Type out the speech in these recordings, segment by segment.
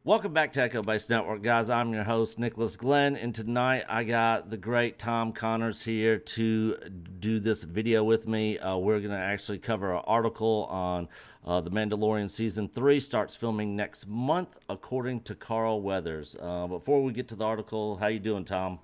Welcome back to Echo Base Network, guys. I'm your host, Nicholas Glenn, and tonight I got the great Tom Connors here to do this video with me. We're going to actually cover an article on The Mandalorian Season 3 starts filming next month, according to Carl Weathers. Before we get to the article, how you doing, Tom?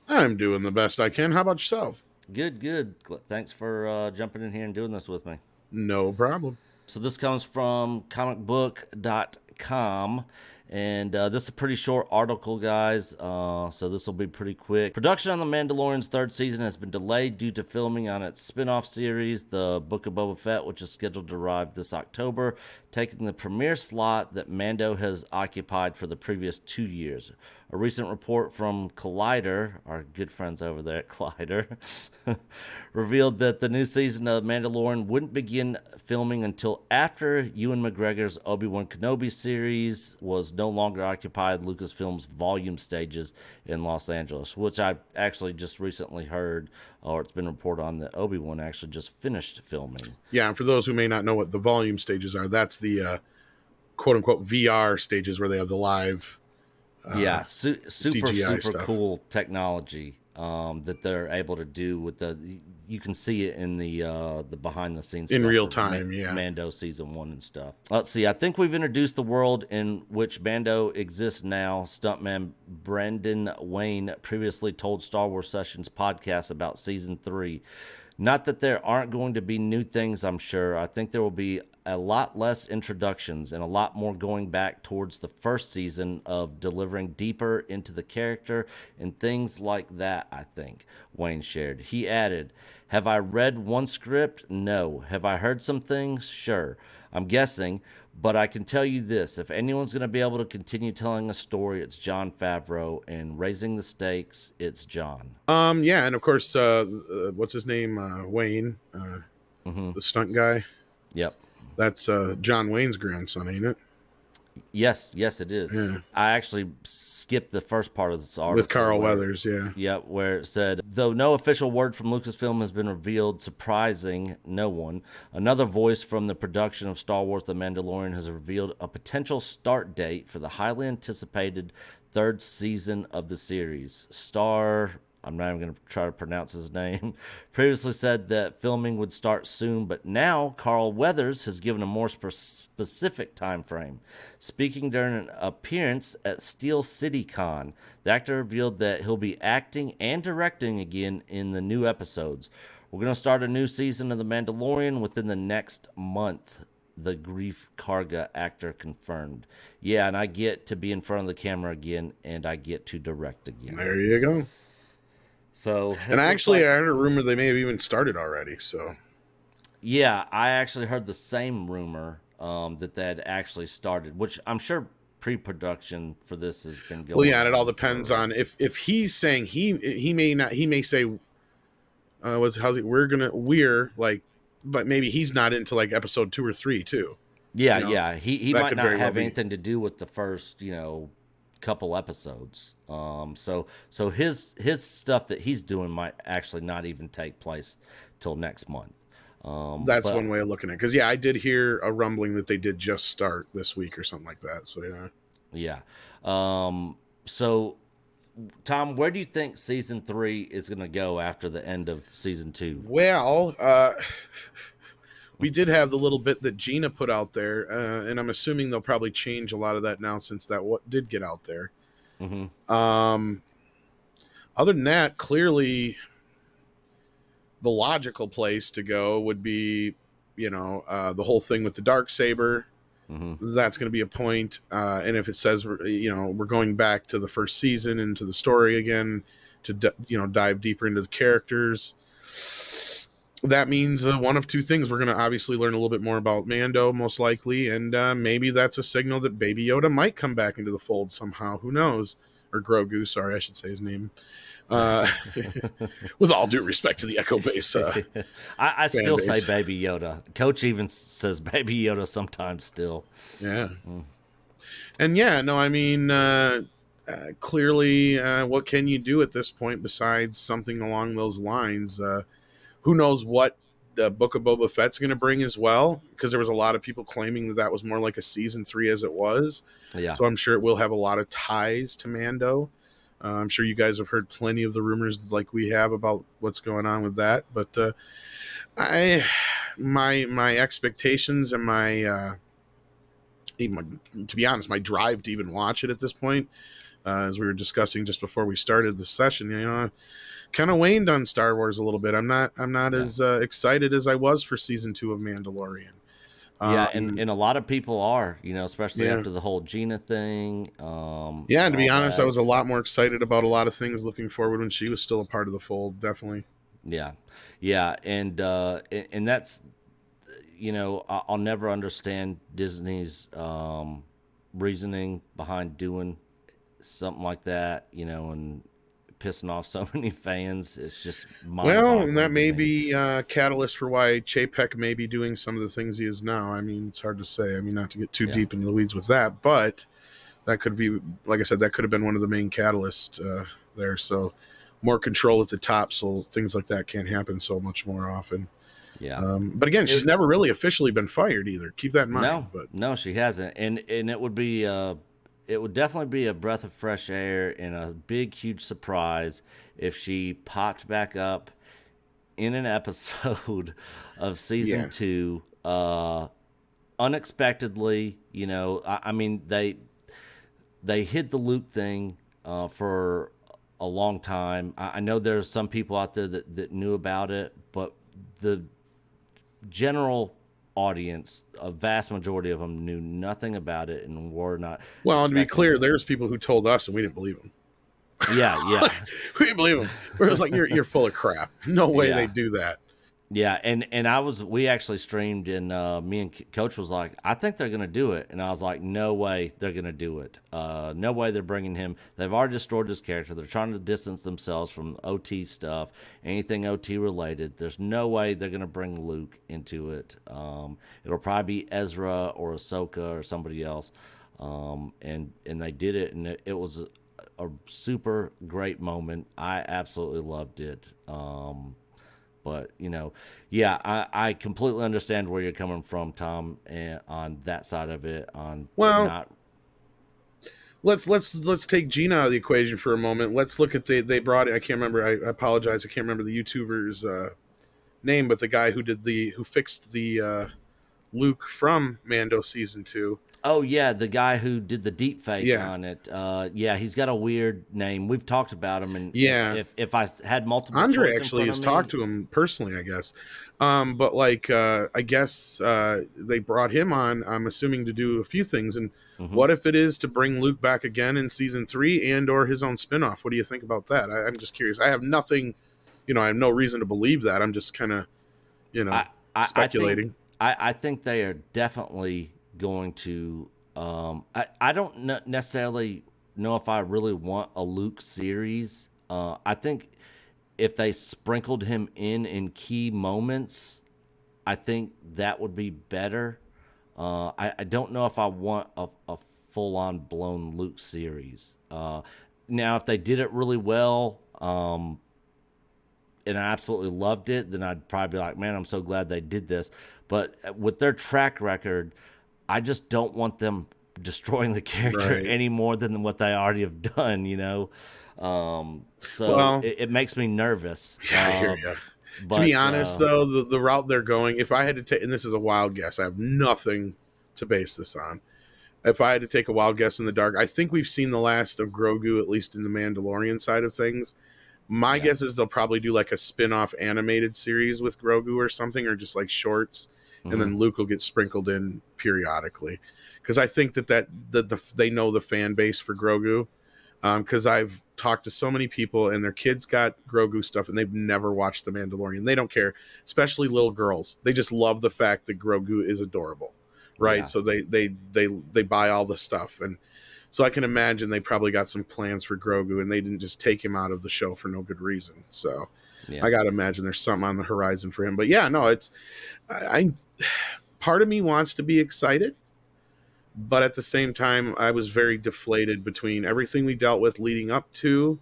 I'm doing the best I can. How about yourself? Good, good. Thanks for jumping in here and doing this with me. No problem. So this comes from comicbook.com, and this is a pretty short article, guys, so this will be pretty quick. Production on The Mandalorian's third season has been delayed due to filming on its spin-off series, The Book of Boba Fett, which is scheduled to arrive this October, taking the premiere slot that Mando has occupied for the previous 2 years. A recent report from Collider, our good friends over there at Collider, revealed that the new season of Mandalorian wouldn't begin filming until after Ewan McGregor's Obi-Wan Kenobi series was no longer occupied Lucasfilm's volume stages in Los Angeles, which I actually just recently heard, or it's been reported on, that Obi-Wan actually just finished filming. Yeah, and for those who may not know what the volume stages are, that's the quote-unquote VR stages where they have the live super cool technology that they're able to do with you can see it in the behind the scenes in real time. Mando season 1 and stuff. Let's see, I think we've introduced the world in which Mando exists now. Stuntman Brendan Wayne previously told Star Wars Sessions podcast about season 3. Not that there aren't going to be new things, I'm sure. I think there will be a lot less introductions and a lot more going back towards the first season of delivering deeper into the character and things like that, I think, Wayne shared. He added, "Have I read one script? No. Have I heard some things? Sure. I'm guessing, but I can tell you this. If anyone's going to be able to continue telling a story, it's Jon Favreau, and raising the stakes, it's Jon." Yeah, and of course, what's his name? Wayne, the stunt guy. Yep. That's John Wayne's grandson, ain't it? Yes, it is. Yeah. I actually skipped the first part of this article. With Carl Weathers, yeah. Yep, where it said, though no official word from Lucasfilm has been revealed, surprising no one, another voice from the production of Star Wars The Mandalorian has revealed a potential start date for the highly anticipated third season of the series. I'm not even going to try to pronounce his name, previously said that filming would start soon, but now Carl Weathers has given a more specific time frame. Speaking during an appearance at Steel City Con, the actor revealed that he'll be acting and directing again in the new episodes. We're going to start a new season of The Mandalorian within the next month, the Greef Karga actor confirmed. Yeah, and I get to be in front of the camera again, and I get to direct again. There you go. So, and actually, I heard a rumor they may have even started already. So, yeah, I actually heard the same rumor that they had actually started, which I'm sure pre-production for this has been going. Well, yeah, and it all depends on if he's saying he may say, we're like, but maybe he's not into like episode 2 or 3 too. Yeah, you know? Yeah, he might not have anything to do with the first, couple episodes. So his stuff that he's doing might actually not even take place till next month. That's one way of looking at it. Because I did hear a rumbling that they did just start this week or something like that. So yeah. So Tom, where do you think season 3 is going to go after the end of season 2? Well, we did have the little bit that Gina put out there, and I'm assuming they'll probably change a lot of that now since that what did get out there. Other than that, clearly the logical place to go would be, the whole thing with the Darksaber. That's going to be a point. And if it says, we're going back to the first season into the story again to, dive deeper into the characters, that means one of two things. We're going to obviously learn a little bit more about Mando, most likely, and maybe that's a signal that Baby Yoda might come back into the fold somehow. Who knows? Or Grogu, sorry, I should say his name. With all due respect to the Echo Base. I still say Baby Yoda. Coach even says Baby Yoda sometimes still. Yeah. And clearly, what can you do at this point besides something along those lines? Who knows what Book of Boba Fett's going to bring as well, because there was a lot of people claiming that that was more like a season 3 as it was. Yeah. So I'm sure it will have a lot of ties to Mando. I'm sure you guys have heard plenty of the rumors like we have about what's going on with that. But my expectations and to be honest, my drive to even watch it at this point, as we were discussing just before we started the session, kind of waned on Star Wars a little bit. I'm not as excited as I was for season 2 of Mandalorian. Yeah, and a lot of people are, especially after the whole Gina thing. And to be honest, I was a lot more excited about a lot of things looking forward when she was still a part of the fold, definitely. Yeah, and that's, I'll never understand Disney's reasoning behind doing something like that, and pissing off so many fans. It's just and that may be a catalyst for why Chapek may be doing some of the things he is now. I mean, it's hard to say. I mean, not to get too deep into the weeds with that, but that could be, like I said, that could have been one of the main catalysts there. So more control at the top, so things like that can't happen so much more often. Yeah. But again, she's never really officially been fired either. Keep that in mind. No, she hasn't. And it would be it would definitely be a breath of fresh air and a big, huge surprise if she popped back up in an episode of season 2 unexpectedly. I mean, they hid the Luke thing for a long time. I know there's some people out there that knew about it, but the general audience, a vast majority of them, knew nothing about it and were not. Well, and to be clear, there's people who told us and we didn't believe them. Yeah. We didn't believe them. It was like, you're full of crap. No way they do that. Yeah, and we actually streamed, and me and Coach was like, I think they're going to do it. And I was like, no way they're going to do it. No way they're bringing him. They've already destroyed his character. They're trying to distance themselves from OT stuff, anything OT related. There's no way they're going to bring Luke into it. It'll probably be Ezra or Ahsoka or somebody else. And they did it, and it was a super great moment. I absolutely loved it. But, I completely understand where you're coming from, Tom, and on that side of it. Let's take Gina out of the equation for a moment. Let's look at they brought it. I can't remember. I apologize. I can't remember the YouTuber's name, but the guy who fixed the Luke from Mando season 2. Oh yeah, the guy who did the deep fake on it. He's got a weird name. We've talked about him, and if I had multiple, Andre actually has talked to him personally, I guess. But I guess they brought him on. I'm assuming to do a few things. And what if it is to bring Luke back again in season 3 and/or his own spinoff? What do you think about that? I'm just curious. I have nothing, I have no reason to believe that. I'm just kind of, speculating. I think they are definitely going to I don't necessarily know if I really want a Luke series. I think if they sprinkled him in key moments, I think that would be better. I don't know if I want a full-on blown Luke series. Now, if they did it really well, and I absolutely loved it, then I'd probably be like, man, I'm so glad they did this. But with their track record, I just don't want them destroying the character any more than what they already have done, it makes me nervous. I hear you. But, to be honest, though, the route they're going, if I had to take, and this is a wild guess, I have nothing to base this on. If I had to take a wild guess in the dark, I think we've seen the last of Grogu, at least in the Mandalorian side of things. My guess is they'll probably do like a spin-off animated series with Grogu or something, or just like shorts. And then Luke will get sprinkled in periodically, because I think that they know the fan base for Grogu. Because I've talked to so many people and their kids got Grogu stuff and they've never watched The Mandalorian. They don't care, especially little girls. They just love the fact that Grogu is adorable, right? Yeah. So they buy all the stuff, and so I can imagine they probably got some plans for Grogu, and they didn't just take him out of the show for no good reason. So I got to imagine there's something on the horizon for him. But part of me wants to be excited, but at the same time, I was very deflated between everything we dealt with leading up to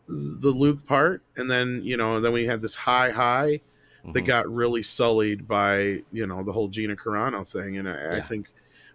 the Luke part, and then then we had this high that got really sullied by, you know, the whole Gina Carano thing. And I think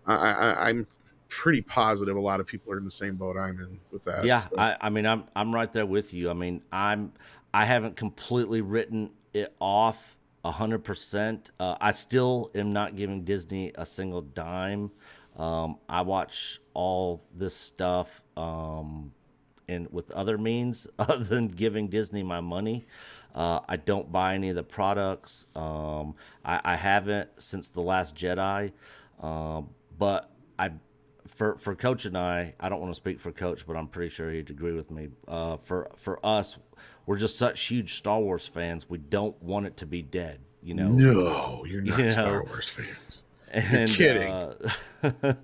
I'm pretty positive a lot of people are in the same boat I'm in with that. Yeah, So. I mean, I'm right there with you. I mean, I haven't completely written it off 100%. I still am not giving Disney a single dime. I watch all this stuff and with other means other than giving Disney my money. I don't buy any of the products. I haven't since The Last Jedi. But I for Coach and I don't want to speak for Coach, but I'm pretty sure he'd agree with me. For us, we're just such huge Star Wars fans. We don't want it to be dead. You know. No, you're not You know, Star Wars fans. You're and kidding.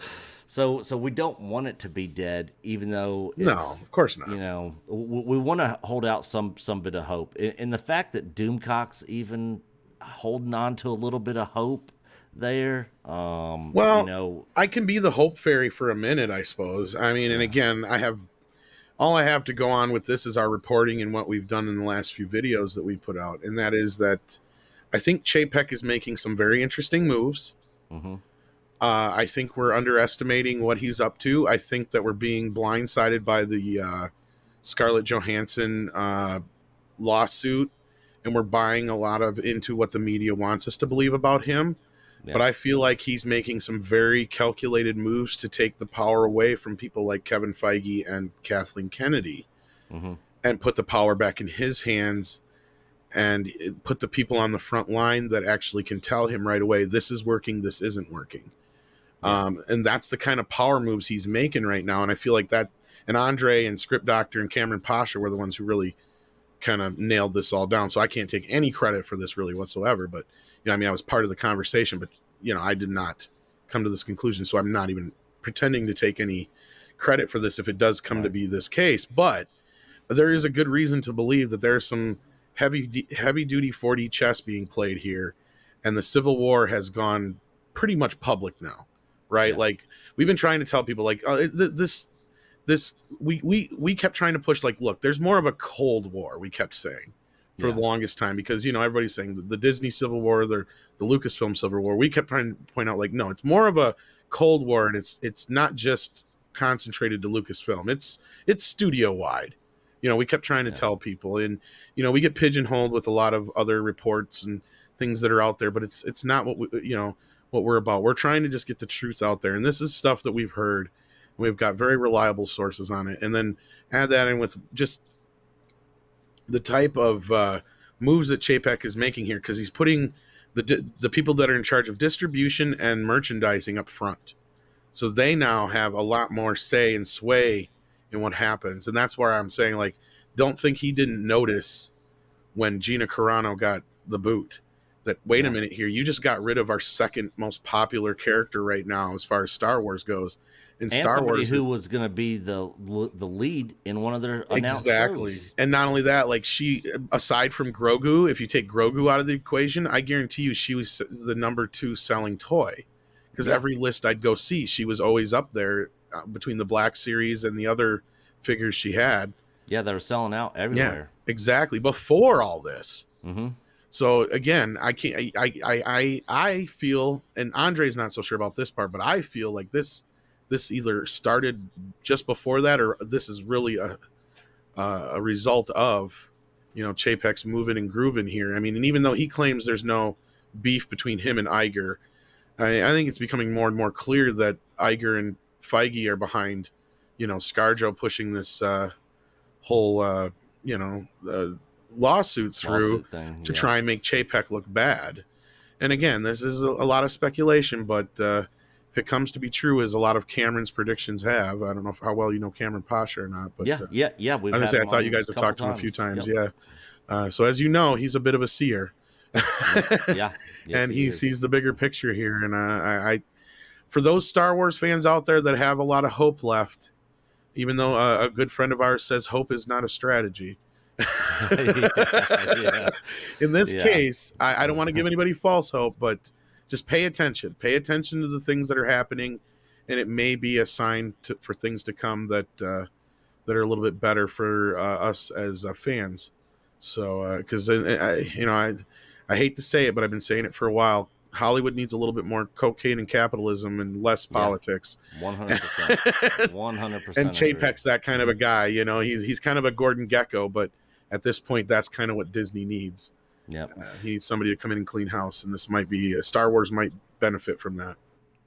so we don't want it to be dead, even though it's, No, of course not. You know, we want to hold out some bit of hope, and the fact that Doomcock's even holding on to a little bit of hope there. Well, you know, I can be the hope fairy for a minute, I suppose. I mean, and again, all I have to go on with this is our reporting and what we've done in the last few videos that we put out, and that is that I think Chapek is making some very interesting moves. I think we're underestimating what he's up to. I think that we're being blindsided by the Scarlett Johansson lawsuit, and we're buying a lot of into what the media wants us to believe about him. Yeah. But I feel like he's making some very calculated moves to take the power away from people like Kevin Feige and Kathleen Kennedy, and put the power back in his hands, and put the people on the front line that actually can tell him right away, this is working, this isn't working. Yeah. And that's the kind of power moves he's making right now. And I feel like that, and Andre and Script Doctor and Cameron Pasha were the ones who really kind of nailed this all down. So I can't take any credit for this really whatsoever. But, you know, I mean, I was part of the conversation, but, you know, I did not come to this conclusion. So I'm not even pretending to take any credit for this if it does come to be this case. But there is a good reason to believe that there's some heavy duty 4D chess being played here. And the Civil War has gone pretty much public now, right? Yeah. Like, we've been trying to tell people, like, we kept trying to push, like, look, there's more of a Cold War, we kept saying for the longest time, because, you know, everybody's saying the Disney Civil War, the Lucasfilm Civil War. We kept trying to point out, like, no, it's more of a Cold War, and it's not just concentrated to Lucasfilm. It's studio wide. You know, we kept trying to tell people, and, you know, we get pigeonholed with a lot of other reports and things that are out there, but it's not what we, you know, what we're about. We're trying to just get the truth out there, and this is stuff that we've heard. We've got very reliable sources on it, and then add that in with just the type of moves that Chapek is making here, because he's putting the people that are in charge of distribution and merchandising up front, so they now have a lot more say and sway in what happens. And that's where I'm saying, like, don't think he didn't notice when Gina Carano got the boot that, wait a minute here, you just got rid of our second most popular character right now as far as Star Wars goes. And Star somebody Wars who was going to be the lead in one of their announced shows. And not only that, like, she, aside from Grogu, if you take Grogu out of the equation, I guarantee you she was the number 2 selling toy, because every list I'd go see, she was always up there between the Black Series and the other figures she had. Yeah, they were selling out everywhere. Yeah, exactly. Before all this. So again, I feel, and Andre's not so sure about this part, but I feel like this either started just before that, or this is really a result of, you know, Chapek's moving and grooving here. I mean, and even though he claims there's no beef between him and Iger, I think it's becoming more and more clear that Iger and Feige are behind, you know, ScarJo pushing this whole lawsuit through to try and make Chapek look bad. And again, this is a lot of speculation, but if it comes to be true, as a lot of Cameron's predictions have, I don't know how well you know Cameron Pasha or not, but yeah. I thought you guys have talked to him a few times. So as you know, he's a bit of a seer. Yes, and he sees the bigger picture here. And I for those Star Wars fans out there that have a lot of hope left, even though a good friend of ours says hope is not a strategy. In this case, I don't want to give anybody false hope, but just pay attention. Pay attention to the things that are happening, and it may be a sign for things to come that are a little bit better for us as fans. So, because I hate to say it, but I've been saying it for a while. Hollywood needs a little bit more cocaine and capitalism and less politics. 100%. 100% And agree. Chapek's that kind of a guy, you know. He's kind of a Gordon Gekko, but at this point, that's kind of what Disney needs. Yep. He needs somebody to come in and clean house, and this might be Star Wars might benefit from that.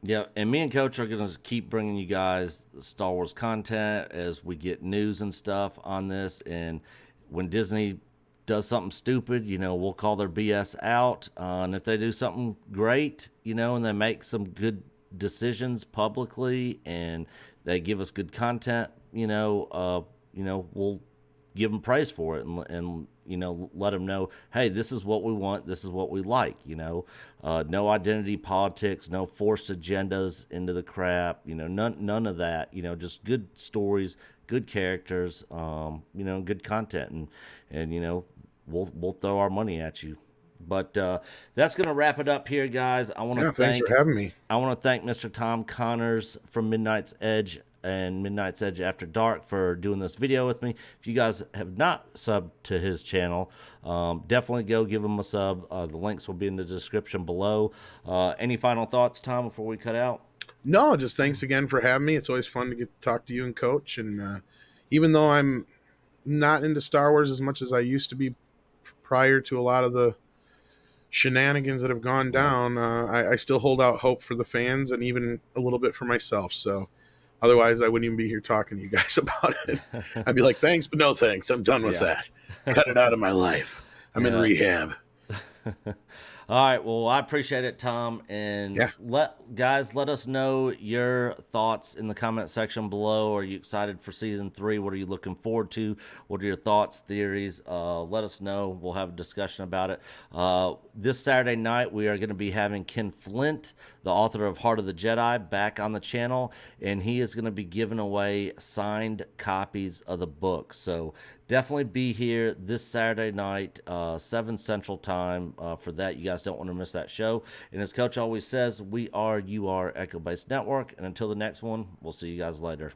Yeah, and me and Coach are going to keep bringing you guys Star Wars content as we get news and stuff on this. And when Disney does something stupid, you know, we'll call their BS out. And if they do something great, you know, and they make some good decisions publicly and they give us good content, we'll give them praise for it and let them know, hey, this is what we want, this is what we like. No identity politics, no forced agendas into the crap, none of that. Just good stories, good characters, good content, and we'll throw our money at you. But that's going to wrap it up here, guys. I want to thanks for having me. I want to thank Mr. Tom Connors from Midnight's Edge and Midnight's Edge After Dark for doing this video with me. If you guys have not subbed to his channel, definitely go give him a sub. The links will be in the description below. Any final thoughts, Tom, before we cut out? No, just thanks again for having me. It's always fun to get to talk to you and Coach. And even though I'm not into Star Wars as much as I used to be prior to a lot of the shenanigans that have gone down, I still hold out hope for the fans and even a little bit for myself. So otherwise I wouldn't even be here talking to you guys about it. I'd be like, thanks, but no thanks. I'm done with that. Cut it out of my life. I'm in rehab. All right. Well, I appreciate it, Tom. And let us know your thoughts in the comment section below. Are you excited for season 3? What are you looking forward to? What are your thoughts, theories? Let us know. We'll have a discussion about it. This Saturday night, we are going to be having Ken Flint, the author of Heart of the Jedi, back on the channel, and he is going to be giving away signed copies of the book. So definitely be here this Saturday night, 7 Central Time for that. You guys don't want to miss that show. And as Coach always says, we are, you are Echo Base Network. And until the next one, we'll see you guys later.